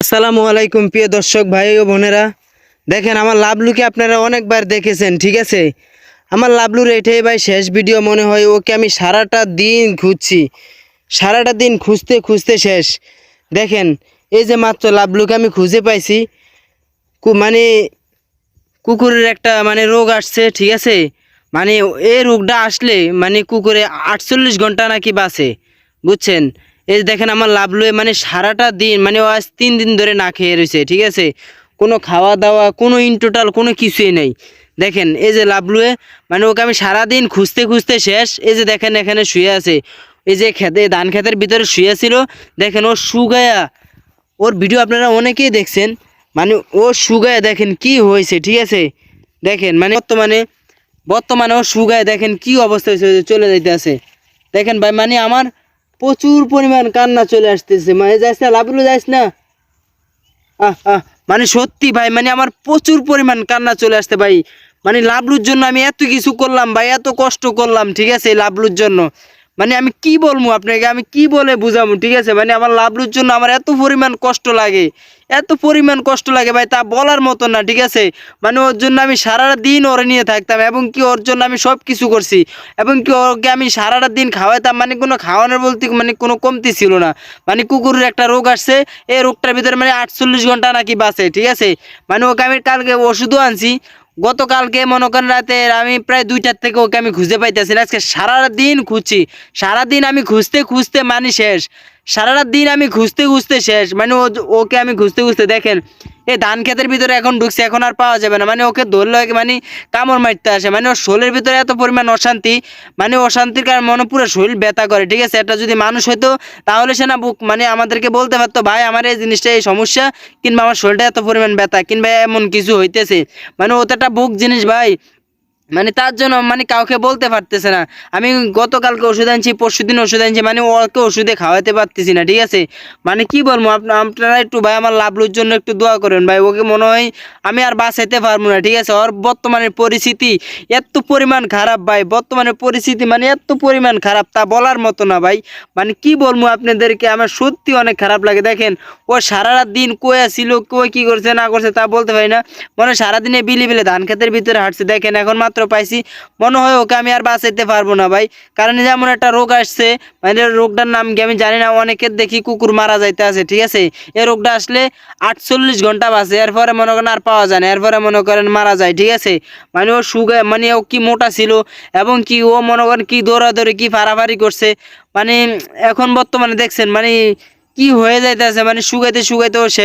আসসালামু আলাইকুম প্রিয় দর্শক ভাই ও বোনেরা, দেখেন আমার লাবলুকে আপনারা অনেকবার দেখেছেন, ঠিক আছে। আমার লাবলুর এটাই ভাই শেষ ভিডিও মনে হয়। ওকে আমি সারাটা দিন খুঁজছি, সারাটা দিন খুঁজতে খুঁজতে শেষ। দেখেন এই যে মাত্র লাবলুকে আমি খুঁজে পাইছি। মানে কুকুরের একটা রোগ আসছে, ঠিক আছে। মানে এই রোগটা আসলে কুকুরে 48 ঘন্টা নাকি বাঁচে, বুঝছেন। এই যে দেখেন আমার লাবলুয়ে সারাটা দিন ও আজ 3 দিন ধরে না খেয়ে রয়েছে, ঠিক আছে। কোনো খাওয়া দাওয়া কোনো ইন টোটাল কোনো কিছুই নেই। দেখেন এই যে লাবলুয়ে ওকে আমি সারাদিন খুঁজতে খুঁজতে শেষ। এই যে দেখেন এখানে শুয়ে আছে, এই যে খেতে ধান খেতের ভিতরে শুয়ে ছিল। দেখেন ও শুগায়া, ওর ভিডিও আপনারা অনেকেই দেখছেন। ও শুগায় দেখেন কি হয়েছে, ঠিক আছে। দেখেন বর্তমানে বর্তমানে ও শুগায় দেখেন কি অবস্থা হয়েছে, চলে যাইতে আছে। দেখেন ভাই আমার প্রচুর পরিমাণ কান্না চলে আসতেছে। যাইস না লাবলু, যাইস না। আহ আহ সত্যি ভাই আমার প্রচুর পরিমাণ কান্না চলে আসতে ভাই। লাবলুর জন্য আমি এত কিছু করলাম ভাই, এত কষ্ট করলাম, ঠিক আছে। লাবলুর জন্য আমি কি বলবো আপনাকে, আমি কি বলে বুঝাবো, ঠিক আছে। আমার লাবলুর জন্য আমার এত পরিমাণ কষ্ট লাগে, এত পরিমাণ কষ্ট লাগে ভাই, তা বলার মতো না, ঠিক আছে। ওর জন্য আমি সারাটা দিন ওরে নিয়ে থাকতাম, এবং কি ওর জন্য আমি সব কিছু করছি, এবং কি ওকে আমি সারাটা দিন খাওয়াইতাম। কোনো খাওয়ানোর বলতে কোনো কমতি ছিল না। কুকুরের একটা রোগ আসছে, এই রোগটার ভিতরে 48 ঘন্টা নাকি বাঁচে, ঠিক আছে। ওকে আমি কালকে ওষুধও আনছি। গতকালকে মনে করেন রাতে আমি প্রায় 2টার থেকে ওকে আমি খুঁজে পাইতেছি না। আজকে সারাদিন খুঁজছি, সারাদিন আমি খুঁজতে খুঁজতে শেষ। সারাটা দিন আমি খুঁজতে খুঁজতে শেষ। ওকে আমি খুঁজতে খুঁজতে দেখেন এই ধান ক্ষেতের ভিতরে এখন ঢুকছে, এখন আর পাওয়া যাবে না। ওকে ধরলে কামড় মারতে আসে। ওর শরীরের ভিতরে এত পরিমাণ অশান্তি, অশান্তির কারণে পুরো শরীর ব্যথা করে, ঠিক আছে। এটা যদি মানুষ হইতো তাহলে সে না বুক আমাদেরকে বলতে পারতো, ভাই আমার এই জিনিসটা এই সমস্যা, কিংবা আমার শরীরটা এত পরিমাণ ব্যথা, কিংবা এমন কিছু হইতেছে। ওটা একটা বুক জিনিস ভাই। তার জন্য কাউকে বলতে পারতেছে না। আমি গতকালকে ওষুধ আনছি, পরশুদিন ওষুধ আনছি, ওকে ওষুধে খাওয়াতে পারতেছি না, ঠিক আছে। কি বলবো, আপনারা একটু ভাই আমার লাবলুর জন্য একটু দোয়া করেন ভাই। ওকে মনে হয় আমি আর বাঁচাইতে পারবো না, ঠিক আছে। ওর বর্তমানের পরিস্থিতি এত পরিমাণ খারাপ ভাই, বর্তমানের পরিস্থিতি এত পরিমাণ খারাপ, তা বলার মতো না ভাই। কি বলবো আপনাদেরকে, আমার সত্যি অনেক খারাপ লাগে। দেখেন ও সারা দিন কই ছিল, কই কি করছে না করছে তা বলতে পারি না। সারাদিনে বিলে বিলে ধান খেতের ভিতরে হাঁটছে। দেখেন এখন মাত্র পাইছি, মনে হয় ওকে আমি আর বাঁচাইতে পারবো না ভাই। কারণ যেমন একটা রোগ আসছে, রোগটার নাম কি আমি জানি না। অনেকের দেখি কুকুর মারা যাইতে আছে, ঠিক আছে। এই রোগটা আসলে 48 ঘন্টা বাঁচে, এরপরে মনে করেন আর পাওয়া যায় না, এরপরে মনে করেন মারা যায়, ঠিক আছে। ও সুগার ও কি মোটা ছিল, এবং কি ও মনে করেন কি দৌড়াদৌড়ি কি ফাড়াফাড়ি করছে। এখন বর্তমানে দেখছেন কি হয়ে যাইতেছে, শুকাইতে শুকাইতেও শেষ।